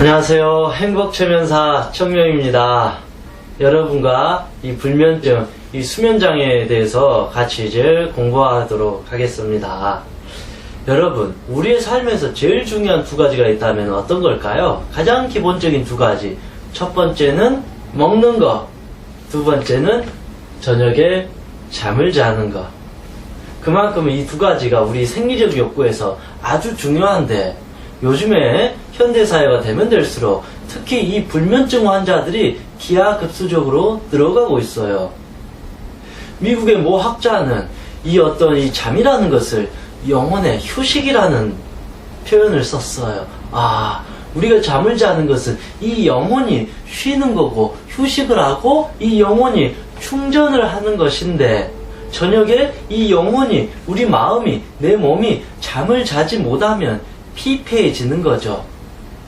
안녕하세요. 행복최면사 청명입니다. 여러분과 이 불면증, 이 수면장애에 대해서 같이 이제 공부하도록 하겠습니다. 여러분, 우리의 삶에서 제일 중요한 두 가지가 있다면 어떤 걸까요? 가장 기본적인 두 가지. 첫 번째는 먹는 거, 두 번째는 저녁에 잠을 자는 거. 그만큼 이 두 가지가 우리 생리적 욕구에서 아주 중요한데, 요즘에 현대사회가 되면 될수록 특히 이 불면증 환자들이 기하급수적으로 늘어가고 있어요. 미국의 모 학자는 이 어떤 이 잠이라는 것을 영혼의 휴식이라는 표현을 썼어요. 우리가 잠을 자는 것은 이 영혼이 쉬는 거고 휴식을 하고 이 영혼이 충전을 하는 것인데, 저녁에 이 영혼이, 우리 마음이, 내 몸이 잠을 자지 못하면 피폐해지는 거죠.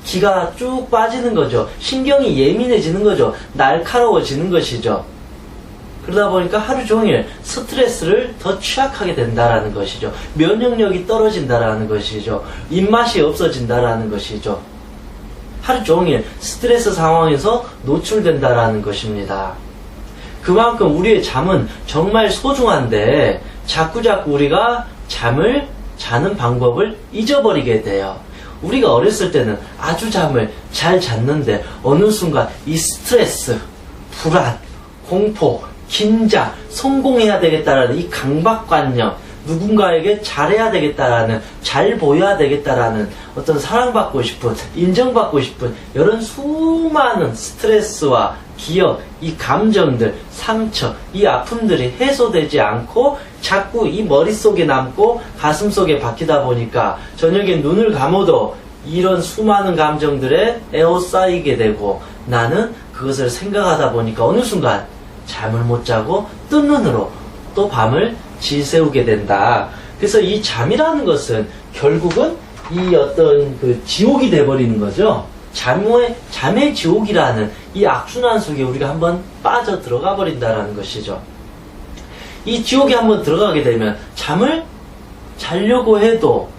기가 쭉 빠지는 거죠. 신경이 예민해지는 거죠. 날카로워지는 것이죠. 그러다 보니까 하루 종일 스트레스를 더 취약하게 된다라는 것이죠. 면역력이 떨어진다라는 것이죠. 입맛이 없어진다라는 것이죠. 하루 종일 스트레스 상황에서 노출된다라는 것입니다. 그만큼 우리의 잠은 정말 소중한데 자꾸자꾸 우리가 잠을 자는 방법을 잊어버리게 돼요. 우리가 어렸을 때는 아주 잠을 잘 잤는데 어느 순간 이 스트레스, 불안, 공포, 긴장, 성공해야 되겠다라는 이 강박관념, 누군가에게 잘해야 되겠다라는, 잘 보여야 되겠다라는 어떤 사랑받고 싶은, 인정받고 싶은 이런 수많은 스트레스와 기억, 이 감정들, 상처, 이 아픔들이 해소되지 않고 자꾸 이 머릿속에 남고 가슴속에 박히다 보니까 저녁에 눈을 감아도 이런 수많은 감정들에 에워싸이게 되고, 나는 그것을 생각하다 보니까 어느 순간 잠을 못 자고 뜬 눈으로 또 밤을 지새우게 된다. 그래서 이 잠이라는 것은 결국은 이 어떤 그 지옥이 돼버리는 거죠. 잠의 지옥이라는 이 악순환 속에 우리가 한번 빠져 들어가 버린다라는 것이죠. 이 지옥에 한번 들어가게 되면 잠을 자려고 해도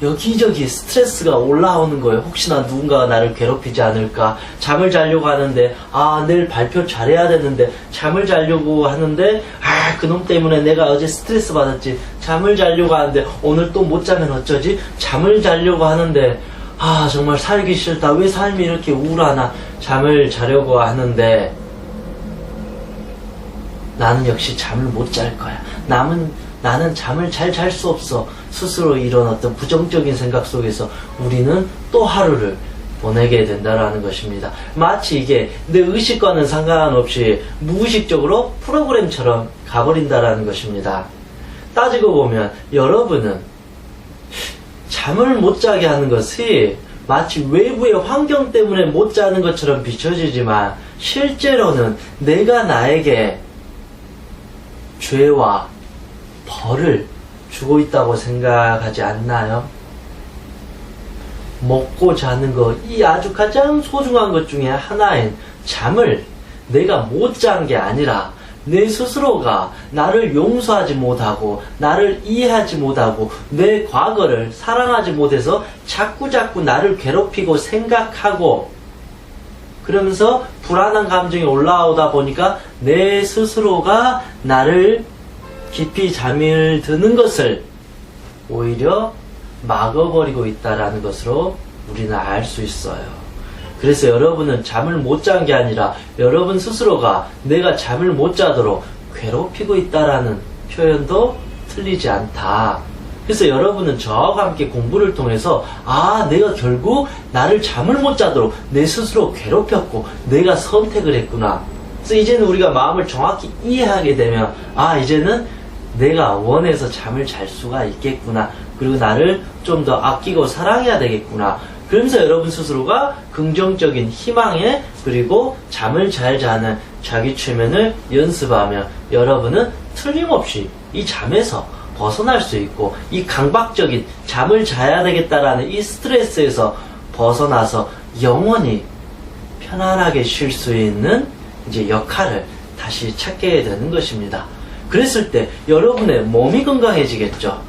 여기저기 스트레스가 올라오는 거예요. 혹시나 누군가가 나를 괴롭히지 않을까. 잠을 자려고 하는데 내일 발표 잘해야 되는데, 잠을 자려고 하는데 그놈 때문에 내가 어제 스트레스 받았지. 잠을 자려고 하는데 오늘 또 못 자면 어쩌지. 잠을 자려고 하는데 정말 살기 싫다. 왜 삶이 이렇게 우울하나. 잠을 자려고 하는데 나는 역시 잠을 못 잘 거야. 나는 잠을 잘 잘 수 없어. 스스로 이런 어떤 부정적인 생각 속에서 우리는 또 하루를 보내게 된다라는 것입니다. 마치 이게 내 의식과는 상관없이 무의식적으로 프로그램처럼 가버린다라는 것입니다. 따지고 보면 여러분은 잠을 못 자게 하는 것이 마치 외부의 환경 때문에 못 자는 것처럼 비춰지지만, 실제로는 내가 나에게 죄와 벌을 주고 있다고 생각하지 않나요? 먹고 자는 것, 이 아주 가장 소중한 것 중에 하나인 잠을 내가 못 잔 게 아니라 내 스스로가 나를 용서하지 못하고, 나를 이해하지 못하고, 내 과거를 사랑하지 못해서 자꾸자꾸 나를 괴롭히고 생각하고, 그러면서 불안한 감정이 올라오다 보니까 내 스스로가 나를 깊이 잠을 드는 것을 오히려 막아버리고 있다라는 것으로 우리는 알 수 있어요. 그래서 여러분은 잠을 못 잔 게 아니라 여러분 스스로가 내가 잠을 못 자도록 괴롭히고 있다라는 표현도 틀리지 않다. 그래서 여러분은 저와 함께 공부를 통해서 내가 결국 나를 잠을 못 자도록 내 스스로 괴롭혔고 내가 선택을 했구나. 그래서 이제는 우리가 마음을 정확히 이해하게 되면 이제는 내가 원해서 잠을 잘 수가 있겠구나. 그리고 나를 좀 더 아끼고 사랑해야 되겠구나. 그러면서 여러분 스스로가 긍정적인 희망에, 그리고 잠을 잘 자는 자기 최면을 연습하면 여러분은 틀림없이 이 잠에서 벗어날 수 있고, 이 강박적인 잠을 자야 되겠다라는 이 스트레스에서 벗어나서 영원히 편안하게 쉴 수 있는 이제 역할을 다시 찾게 되는 것입니다. 그랬을 때 여러분의 몸이 건강해지겠죠.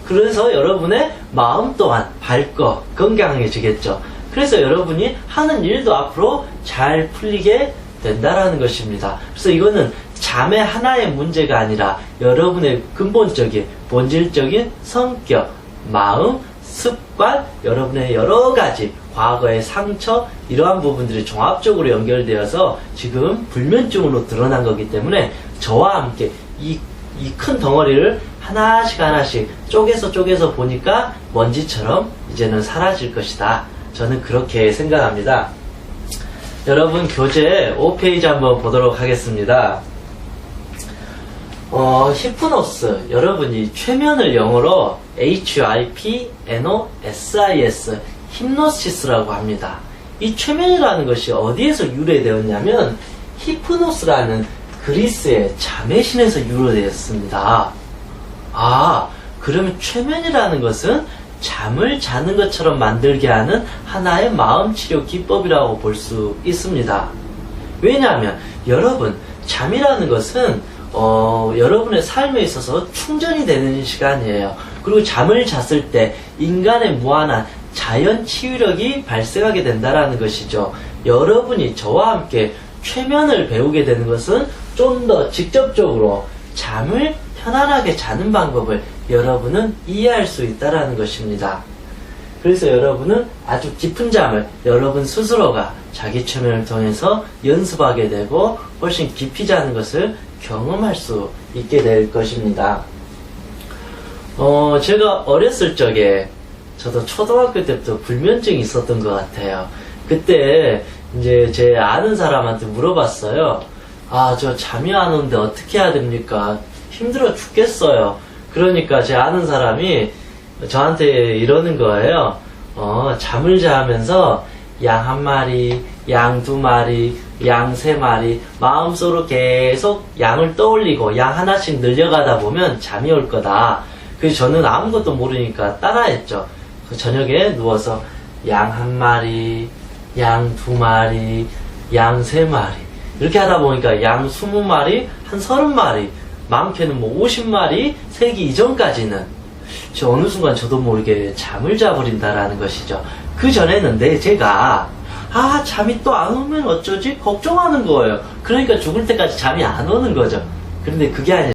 그래서 여러분의 마음 또한 밝고 건강해지겠죠. 그래서 여러분이 하는 일도 앞으로 잘 풀리게 된다라는 것입니다. 그래서 이거는 잠의 하나의 문제가 아니라 여러분의 근본적인 본질적인 성격, 마음, 습관, 여러분의 여러 가지 과거의 상처, 이러한 부분들이 종합적으로 연결되어서 지금 불면증으로 드러난 거기 때문에 저와 함께 이 큰 덩어리를 하나씩 쪼개서 보니까 먼지처럼 이제는 사라질 것이다. 저는 그렇게 생각합니다. 여러분, 교재 5페이지 한번 보도록 하겠습니다. 히프노스, 여러분이 최면을 영어로 HIPNOSIS, 힙노시스라고 합니다. 이 최면이라는 것이 어디에서 유래되었냐면 히프노스라는 그리스의 잠의 신에서 유래되었습니다. 그러면 최면이라는 것은 잠을 자는 것처럼 만들게 하는 하나의 마음치료 기법이라고 볼 수 있습니다. 왜냐하면 여러분, 잠이라는 것은 여러분의 삶에 있어서 충전이 되는 시간이에요. 그리고 잠을 잤을 때 인간의 무한한 자연 치유력이 발생하게 된다라는 것이죠. 여러분이 저와 함께 최면을 배우게 되는 것은 좀 더 직접적으로 잠을 편안하게 자는 방법을 여러분은 이해할 수 있다라는 것입니다. 그래서 여러분은 아주 깊은 잠을 여러분 스스로가 자기 최면을 통해서 연습하게 되고 훨씬 깊이 자는 것을 경험할 수 있게 될 것입니다. 제가 어렸을 적에 저도 초등학교 때부터 불면증이 있었던 것 같아요. 그때 이제 제 아는 사람한테 물어봤어요. 저 잠이 안 오는데 어떻게 해야 됩니까? 힘들어 죽겠어요. 그러니까 제 아는 사람이 저한테 이러는 거예요. 잠을 자면서 양 한 마리, 양 두 마리, 양 세 마리, 마음속으로 계속 양을 떠올리고 양 하나씩 늘려가다 보면 잠이 올 거다. 그래서 저는 아무것도 모르니까 따라했죠. 저녁에 누워서 양 한 마리, 양 두 마리, 양 세 마리, 이렇게 하다 보니까 양 20마리, 한 30마리, 많게는 뭐 50마리 세기 이전까지는 어느 순간 저도 모르게 잠을 자버린다라는 것이죠. 그 전에는 제가 잠이 또 안 오면 어쩌지? 걱정하는 거예요. 그러니까 죽을 때까지 잠이 안 오는 거죠. 그런데 그게 아니라